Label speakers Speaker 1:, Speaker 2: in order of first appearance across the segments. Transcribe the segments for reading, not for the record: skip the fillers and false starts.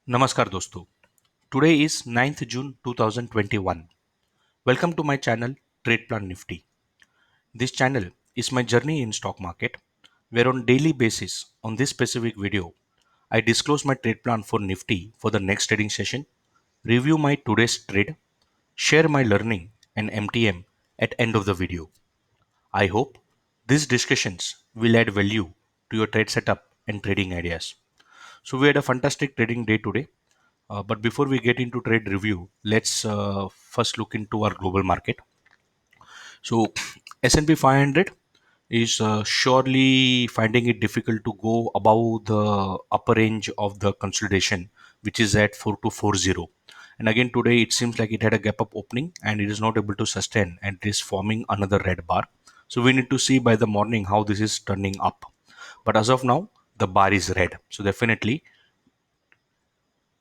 Speaker 1: Namaskar दोस्तों. Today is 9th June 2021. Welcome to my channel Trade Plan Nifty. This channel is my journey in stock market where on daily basis on this specific video I disclose my trade plan for Nifty for the next trading session, review my today's trade, share my learning and MTM at end of the video. I hope these discussions will add value to your trade setup and trading ideas. So we had a fantastic trading day today. But before we get into trade review, let's first look into our global market. So S&P 500 is surely finding it difficult to go above the upper range of the consolidation, which is at 4240. And again today it seems like it had a gap up opening and it is not able to sustain and it is forming another red bar. So we need to see by the morning how this is turning up. But as of now, the bar is red. So definitely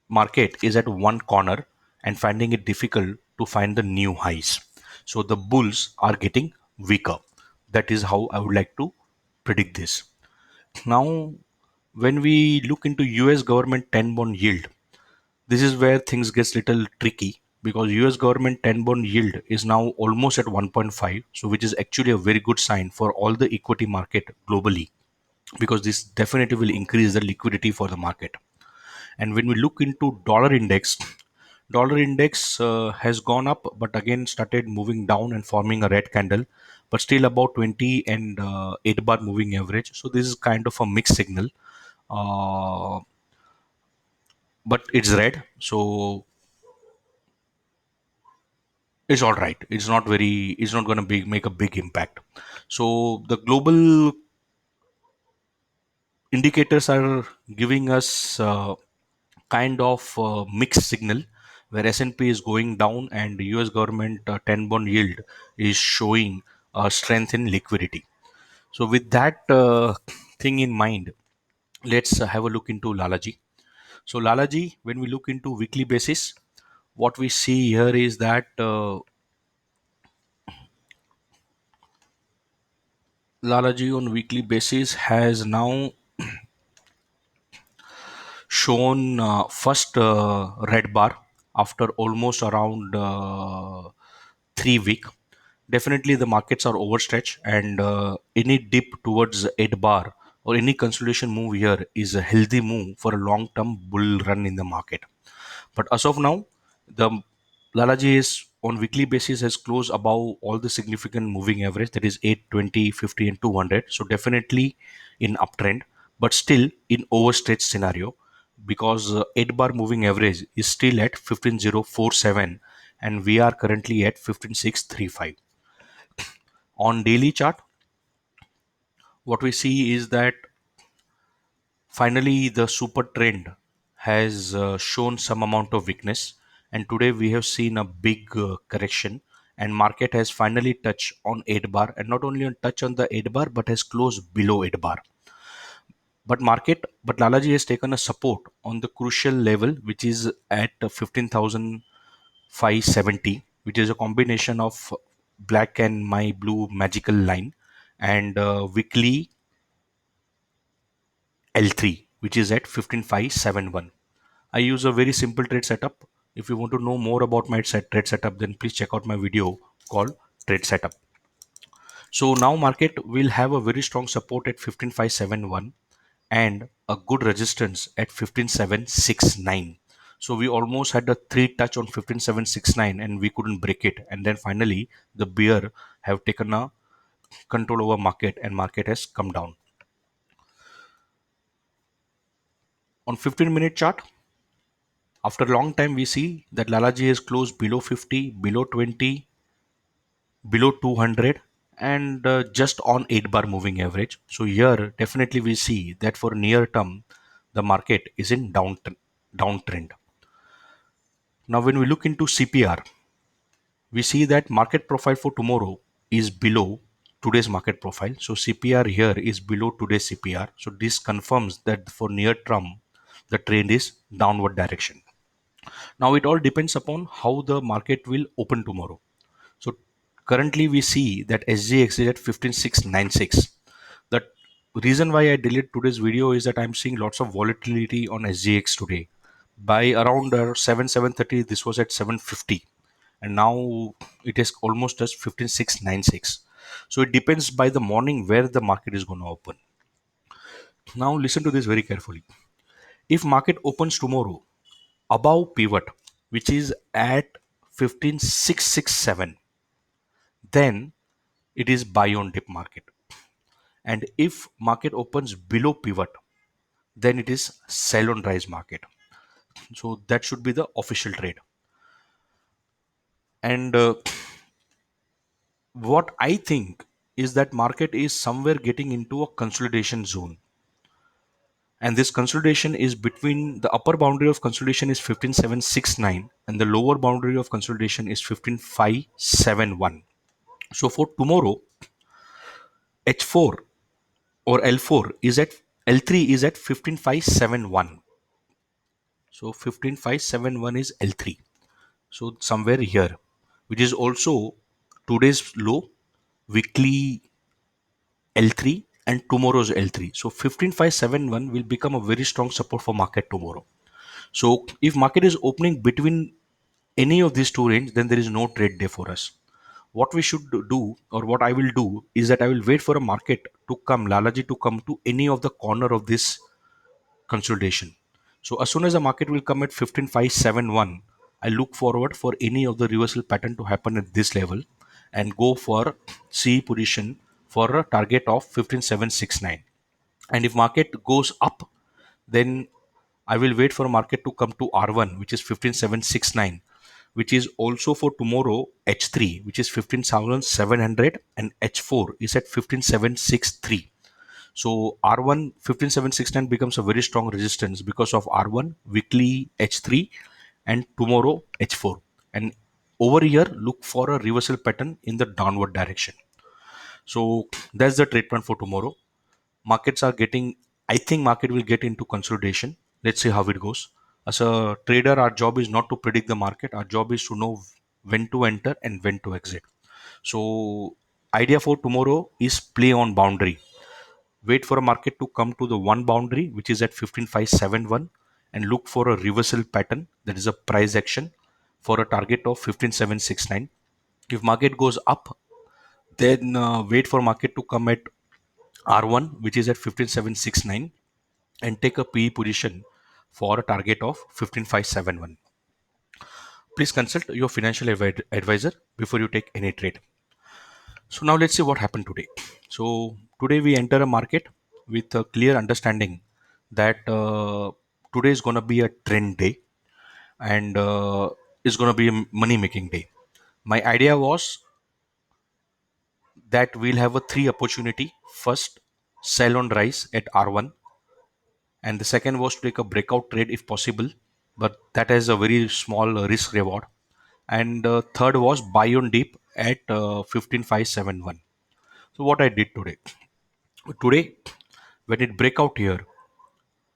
Speaker 1: market is at one corner and finding it difficult to find the new highs. So the bulls are getting weaker. That is how I would like to predict this. Now, when we look into US government 10 bond yield, this is where things gets little tricky because US government 10 bond yield is now almost at 1.5, so which is actually a very good sign for all the equity market globally because this definitely will increase the liquidity for the market. And when we look into dollar index has gone up, but again started moving down and forming a red candle, but still about 20 and 8 bar moving average. So this is kind of a mixed signal, uh, but it's red, so it's all right. It's not very. It's not going to be make a big impact. So the global indicators are giving us kind of mixed signal where S&P is going down and US government 10 bond yield is showing strength in liquidity. So with that thing in mind, let's have a look into Lalaji. So Lalaji, when we look into weekly basis, what we see here is that Lalaji on weekly basis has now shown first red bar after almost around 3 week. Definitely the markets are overstretched and any dip towards 8 bar or any consolidation move here is a healthy move for a long term bull run in the market. But as of now, the Lalaji is on weekly basis has closed above all the significant moving average, that is 8, 20, 50 and 200. So definitely in uptrend, but still in overstretched scenario because 8 bar moving average is still at 15047 and we are currently at 15635. On daily chart, what we see is that finally the super trend has shown some amount of weakness and today we have seen a big correction and market has finally touched on 8 bar and not only on touch on the 8 bar but has closed below 8 bar. But Lalaji has taken a support on the crucial level which is at 15,570, which is a combination of black and my blue magical line and weekly L3 which is at 15,571. I use a very simple trade setup. If you want to know more about my trade setup, then please check out my video called Trade Setup. So now market will have a very strong support at 15,571 and a good resistance at 15,769. So we almost had a three touch on 15,769 and we couldn't break it. And then finally the bear have taken a control over market and market has come down. On 15-minute chart, after a long time we see that Lalaji is closed below 50, below 20, below 200 and just on 8 bar moving average. So here definitely we see that for near term the market is in downtrend. Now when we look into CPR, we see that market profile for tomorrow is below today's market profile. So CPR here is below today's CPR. So this confirms that for near term the trend is downward direction. Now it all depends upon how the market will open tomorrow. So currently we see that SGX is at 15696. The reason why I deleted today's video is that I'm seeing lots of volatility on SGX today By around 7:30 this was at 7:50, and now it is almost as 15,696. So it depends by the morning where the market is going to open. Now listen to this very carefully. If market opens tomorrow above pivot, which is at 15,667, then it is buy on dip market. And if market opens below pivot, then it is sell on rise market. So that should be the official trade. And what I think is that market is somewhere getting into a consolidation zone, and this consolidation is between the upper boundary of consolidation is 15,769 and the lower boundary of consolidation is 15,571. So for tomorrow, H4 or L4 is at L3 is at 15,571. So 15,571 is L3. So somewhere here, which is also today's low, weekly L3 and tomorrow's L3. So 15,571 will become a very strong support for market tomorrow. So if market is opening between any of these two range, then there is no trade day for us. What we should do, or what I will do, is that I will wait for a market to come, Lalaji to come to any of the corner of this consolidation. So as soon as the market will come at 15,571, I look forward for any of the reversal pattern to happen at this level and go for C position for a target of 15,769. And if market goes up, then I will wait for market to come to R1, which is 15,769, which is also for tomorrow H3, which is 15,700, and H4 is at 15,763. So R1 15,769 becomes a very strong resistance because of R1, weekly H3, and tomorrow H4. And over here, look for a reversal pattern in the downward direction. So that's the trade plan for tomorrow. Markets are getting, I think market will get into consolidation. Let's see how it goes. As a trader, our job is not to predict the market. Our job is to know when to enter and when to exit. So idea for tomorrow is play on boundary. Wait for a market to come to the one boundary, which is at 15,571, and look for a reversal pattern, that is a price action, for a target of 15,769. If market goes up, then wait for market to come at R1, which is at 15,769, and take a PE position for a target of 15,571. Please consult your financial advisor before you take any trade. So now let's see what happened today. So today we enter a market with a clear understanding that today is going to be a trend day, and it's going to be a money making day. My idea was that we'll have a three opportunity. First, sell on rise at R1, and the second was to take a breakout trade if possible, but that has a very small risk reward. And third was buy on dip at 15,571. So what I did today, when it break out here,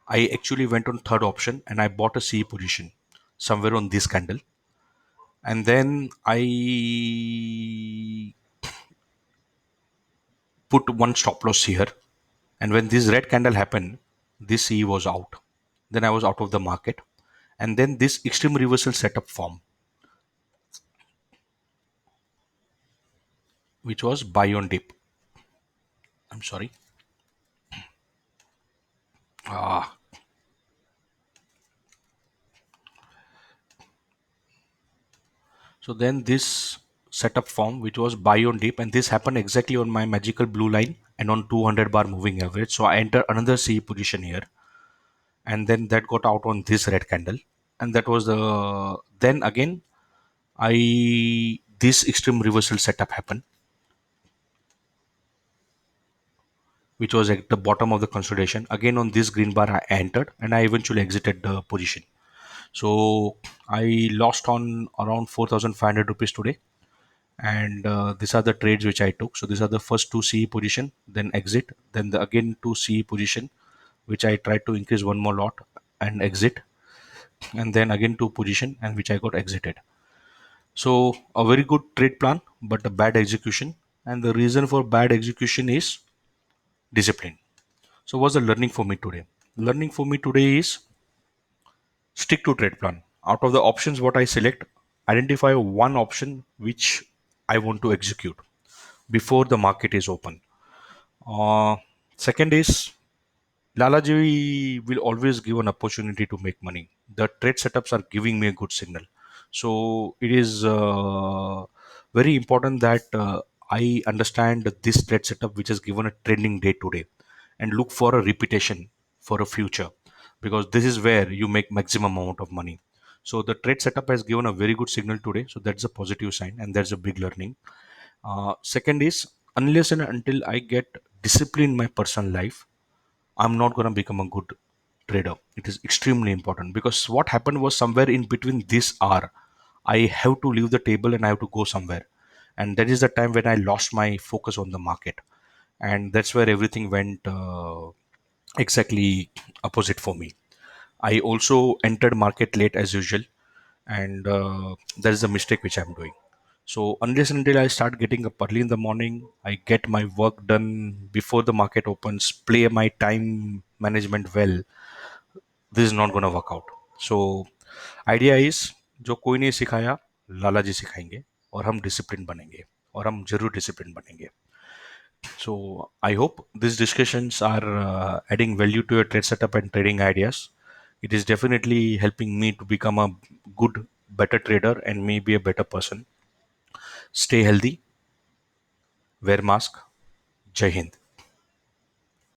Speaker 1: I actually went on third option and I bought a C position somewhere on this candle, and then I put one stop loss here. And when this red candle happened, this C was out. Then I was out of the market, and then this extreme reversal setup form, which was buy on dip. I'm sorry. Ah, so then this setup form, which was buy on dip, and this happened exactly on my magical blue line and on 200 bar moving average. So I enter another C position here, and then that got out on this red candle, and that was the then again I this extreme reversal setup happened, which was at the bottom of the consolidation. Again on this green bar I entered and I eventually exited the position. So I lost on around 4,500 rupees today, and these are the trades which I took. So these are the first two CE position, then exit, then the again two CE position, which I tried to increase one more lot and exit, and then again two position and which I got exited. So a very good trade plan, but a bad execution. And the reason for bad execution is discipline. So what's the learning for me today? Learning for me today is Stick to trade plan. Out of the options what I select, identify one option which I want to execute before the market is open. uh, Second is, Lalaji will always give an opportunity to make money. The trade setups are giving me a good signal. So it is very important that I understand this trade setup which has given a trending day today and look for a repetition for a future, because this is where you make maximum amount of money. So the trade setup has given a very good signal today. So that's a positive sign and that's a big learning. Second is, unless and until I get discipline in my personal life, I'm not going to become a good trader. It is extremely important, because what happened was somewhere in between this hour, I have to leave the table and I have to go somewhere. And that is the time when I lost my focus on the market. And that's where everything went exactly opposite for me. I also entered market late as usual, and that is a mistake which I'm doing. So unless and until I start getting up early in the morning, I get my work done before the market opens, play my time management well, this is not going to work out. So idea is, जो कोई नहीं सिखाया, लाला जी सिखाएंगे, और हम discipline बनेंगे, और हम जरूर डिसिप्लिन बनेंगे. So I hope these discussions are adding value to your trade setup and trading ideas. It is definitely helping me to become a good, better trader and maybe a better person. Stay healthy, wear mask. Jai Hind.